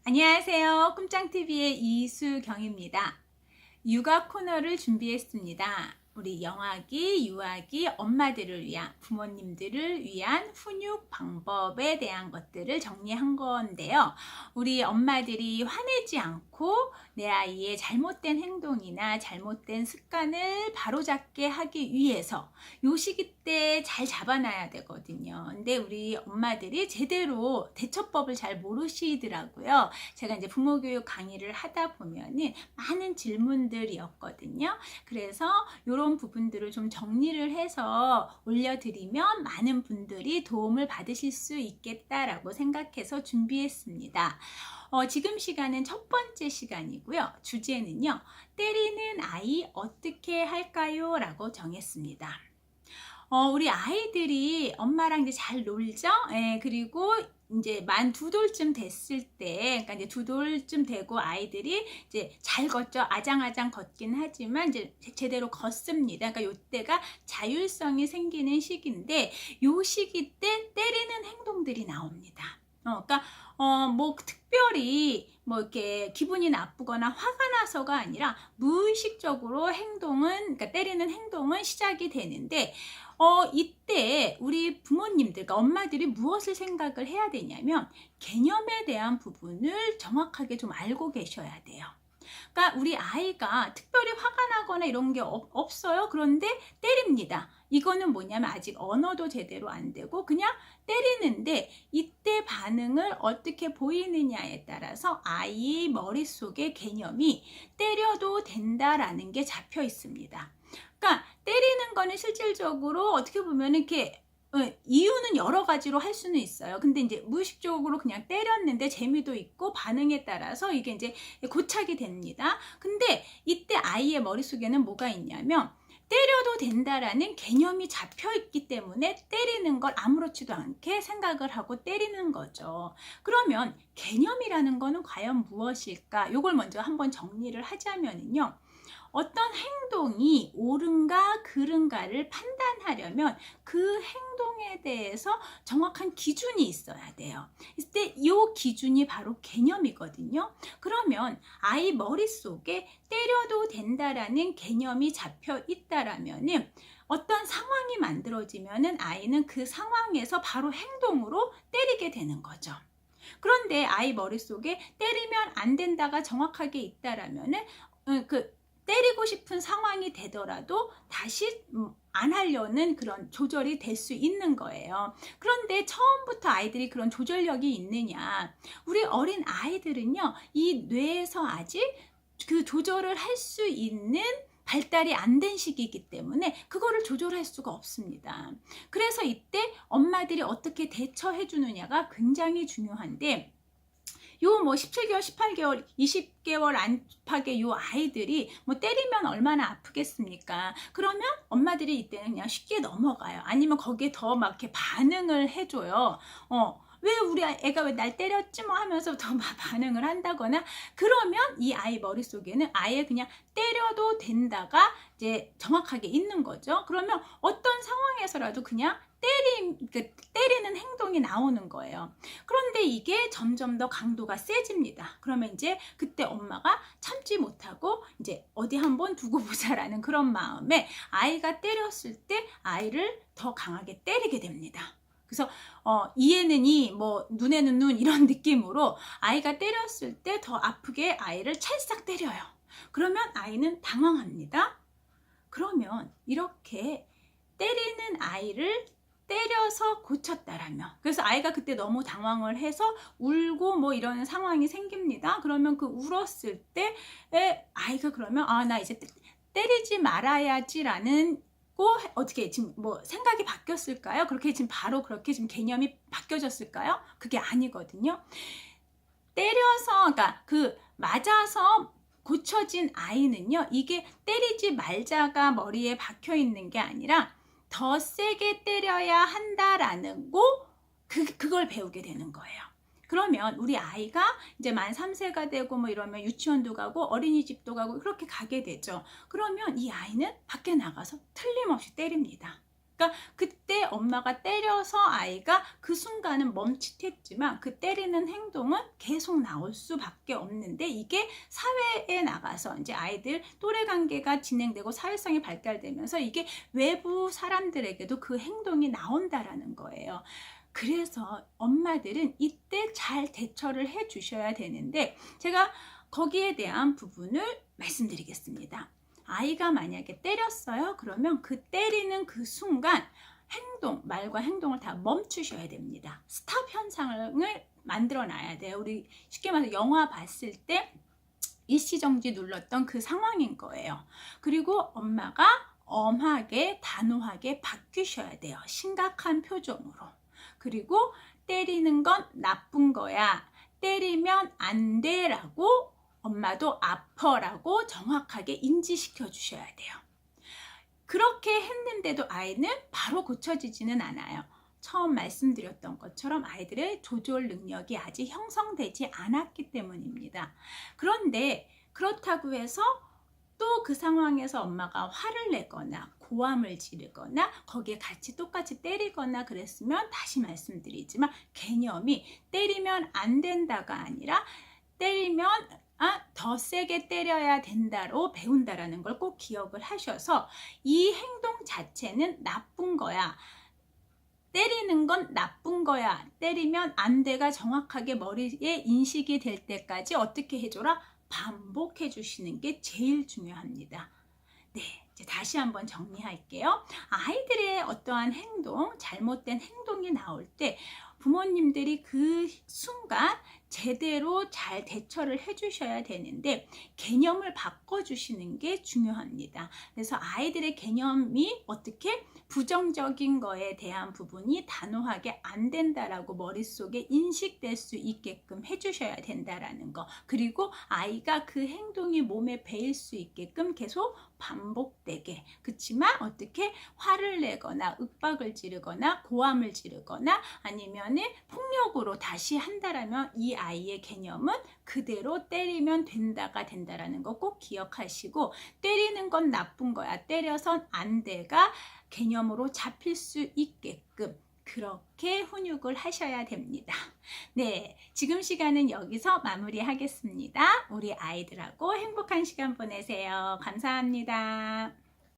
안녕하세요. 꿈짱TV의 이수경입니다. 육아 코너를 준비했습니다. 우리 영아기, 유아기, 엄마들을 위한, 부모님들을 위한 훈육 방법에 대한 것들을 정리한 건데요. 우리 엄마들이 화내지 않고 내 아이의 잘못된 행동이나 잘못된 습관을 바로잡게 하기 위해서 요 시기 때 잘 잡아놔야 되거든요. 근데 우리 엄마들이 제대로 대처법을 잘 모르시더라고요. 제가 이제 부모교육 강의를 하다 보면은 많은 질문들이었거든요. 그래서 이런 부분들을 좀 정리를 해서 올려드리면 많은 분들이 도움을 받으실 수 있겠다라고 생각해서 준비했습니다. 지금 시간은 첫 번째 시간이고요. 주제는요, 때리는 아이 어떻게 할까요? 라고 정했습니다. 우리 아이들이 엄마랑 이제 잘 놀죠? 예, 그리고 이제 만 2돌쯤 됐을 때, 그러니까 이제 2돌쯤 되고 아이들이 이제 잘 걷죠. 아장아장 걷긴 하지만 이제 제대로 걷습니다. 그러니까 요때가 자율성이 생기는 시기인데, 요 시기 때 때리는 행동들이 나옵니다. 그러니까 뭐 특별히 뭐 이렇게 기분이 나쁘거나 화가 나서가 아니라 무의식적으로 그러니까 때리는 행동은 시작이 되는데, 이때 우리 부모님들, 그러니까 엄마들이 무엇을 생각을 해야 되냐면 개념에 대한 부분을 정확하게 좀 알고 계셔야 돼요. 그러니까 우리 아이가 특별히 화가 나거나 이런 게 없어요. 그런데 때립니다. 이거는 뭐냐면 아직 언어도 제대로 안 되고 그냥 때리는데, 이때 반응을 어떻게 보이느냐에 따라서 아이 머릿속에 개념이 때려도 된다라는 게 잡혀 있습니다. 그러니까 때리는 거는 실질적으로 어떻게 보면 이렇게 이유는 여러 가지로 할 수는 있어요. 근데 이제 무의식적으로 그냥 때렸는데 재미도 있고 반응에 따라서 이게 이제 고착이 됩니다. 근데 이때 아이의 머릿속에는 뭐가 있냐면 때려도 된다라는 개념이 잡혀 있기 때문에 때리는 걸 아무렇지도 않게 생각을 하고 때리는 거죠. 그러면 개념이라는 거는 과연 무엇일까? 이걸 먼저 한번 정리를 하자면요. 어떤 행동이 옳은가 그른가를 판단하려면 그 행동에 대해서 정확한 기준이 있어야 돼요. 이때 이 기준이 바로 개념이거든요. 그러면 아이 머릿속에 때려도 된다라는 개념이 잡혀 있다라면은 어떤 상황이 만들어지면은 아이는 그 상황에서 바로 행동으로 때리게 되는 거죠. 그런데 아이 머릿속에 때리면 안 된다가 정확하게 있다라면은 때리고 싶은 상황이 되더라도 다시 안 하려는 그런 조절이 될 수 있는 거예요. 그런데 처음부터 아이들이 그런 조절력이 있느냐? 우리 어린 아이들은요, 이 뇌에서 아직 그 조절을 할 수 있는 발달이 안 된 시기이기 때문에 그거를 조절할 수가 없습니다. 그래서 이때 엄마들이 어떻게 대처해 주느냐가 굉장히 중요한데, 요 뭐 17개월, 18개월, 20개월 안팎의 요 아이들이 뭐 때리면 얼마나 아프겠습니까? 그러면 엄마들이 이때는 그냥 쉽게 넘어가요. 아니면 거기에 더 막 이렇게 반응을 해줘요. 왜 우리 애가 왜 날 때렸지 뭐 하면서 더 막 반응을 한다거나, 그러면 이 아이 머릿속에는 아예 그냥 때려도 된다가 이제 정확하게 있는 거죠. 그러면 어떤 상황에서라도 그냥 때리는 행동이 나오는 거예요. 그런데 이게 점점 더 강도가 세집니다. 그러면 이제 그때 엄마가 참지 못하고 이제 어디 한번 두고 보자라는 그런 마음에 아이가 때렸을 때 아이를 더 강하게 때리게 됩니다. 그래서 이에는 이, 뭐 눈에는 눈 이런 느낌으로 아이가 때렸을 때 더 아프게 아이를 찰싹 때려요. 그러면 아이는 당황합니다. 그러면 이렇게 때리는 아이를 때려서 고쳤다라면, 그래서 아이가 그때 너무 당황을 해서 울고 뭐 이런 상황이 생깁니다. 그러면 그 울었을 때 아이가 그러면 나 이제 때리지 말아야지라는 어떻게 지금 뭐 생각이 바뀌었을까요? 그렇게 지금 바로 그렇게 지금 개념이 바뀌어졌을까요? 그게 아니거든요. 때려서, 그러니까 맞아서 고쳐진 아이는요, 이게 때리지 말자가 머리에 박혀 있는 게 아니라 더 세게 때려야 한다라는 그걸 배우게 되는 거예요. 그러면 우리 아이가 이제 만 3세가 되고 뭐 이러면 유치원도 가고 어린이집도 가고 그렇게 가게 되죠. 그러면 이 아이는 밖에 나가서 틀림없이 때립니다. 그러니까 그때 엄마가 때려서 아이가 그 순간은 멈칫했지만 그 때리는 행동은 계속 나올 수밖에 없는데, 이게 사회에 나가서 이제 아이들 또래 관계가 진행되고 사회성이 발달되면서 이게 외부 사람들에게도 그 행동이 나온다라는 거예요. 그래서 엄마들은 이때 잘 대처를 해 주셔야 되는데, 제가 거기에 대한 부분을 말씀드리겠습니다. 아이가 만약에 때렸어요. 그러면 그 때리는 그 순간 말과 행동을 다 멈추셔야 됩니다. 스탑 현상을 만들어 놔야 돼요. 우리 쉽게 말해서 영화 봤을 때 일시정지 눌렀던 그 상황인 거예요. 그리고 엄마가 엄하게 단호하게 바뀌셔야 돼요. 심각한 표정으로. 그리고 때리는 건 나쁜 거야. 때리면 안 돼 라고 엄마도 아퍼라고 정확하게 인지시켜 주셔야 돼요. 그렇게 했는데도 아이는 바로 고쳐지지는 않아요. 처음 말씀드렸던 것처럼 아이들의 조절 능력이 아직 형성되지 않았기 때문입니다. 그런데 그렇다고 해서 또 그 상황에서 엄마가 화를 내거나 고함을 지르거나 거기에 같이 똑같이 때리거나 그랬으면, 다시 말씀드리지만 개념이 때리면 안 된다가 아니라 때리면 더 세게 때려야 된다로 배운다라는 걸 꼭 기억을 하셔서, 이 행동 자체는 나쁜 거야. 때리는 건 나쁜 거야. 때리면 안 돼가 정확하게 머리에 인식이 될 때까지 어떻게 해줘라? 반복해 주시는 게 제일 중요합니다. 네, 이제 다시 한번 정리할게요. 아이들의 어떠한 행동, 잘못된 행동이 나올 때 부모님들이 그 순간 제대로 잘 대처를 해주셔야 되는데, 개념을 바꿔주시는 게 중요합니다. 그래서 아이들의 개념이 어떻게 부정적인 거에 대한 부분이 단호하게 안 된다라고 머릿속에 인식될 수 있게끔 해주셔야 된다라는 거, 그리고 아이가 그 행동이 몸에 배일 수 있게끔 계속 반복되게, 그렇지만 어떻게 화를 내거나 윽박을 지르거나 고함을 지르거나 아니면 폭력으로 다시 한다라면 이 아이의 개념은 그대로 때리면 된다라는 거 꼭 기억하시고, 때리는 건 나쁜 거야, 때려선 안 돼가 개념으로 잡힐 수 있게끔 그렇게 훈육을 하셔야 됩니다. 네, 지금 시간은 여기서 마무리하겠습니다. 우리 아이들하고 행복한 시간 보내세요. 감사합니다.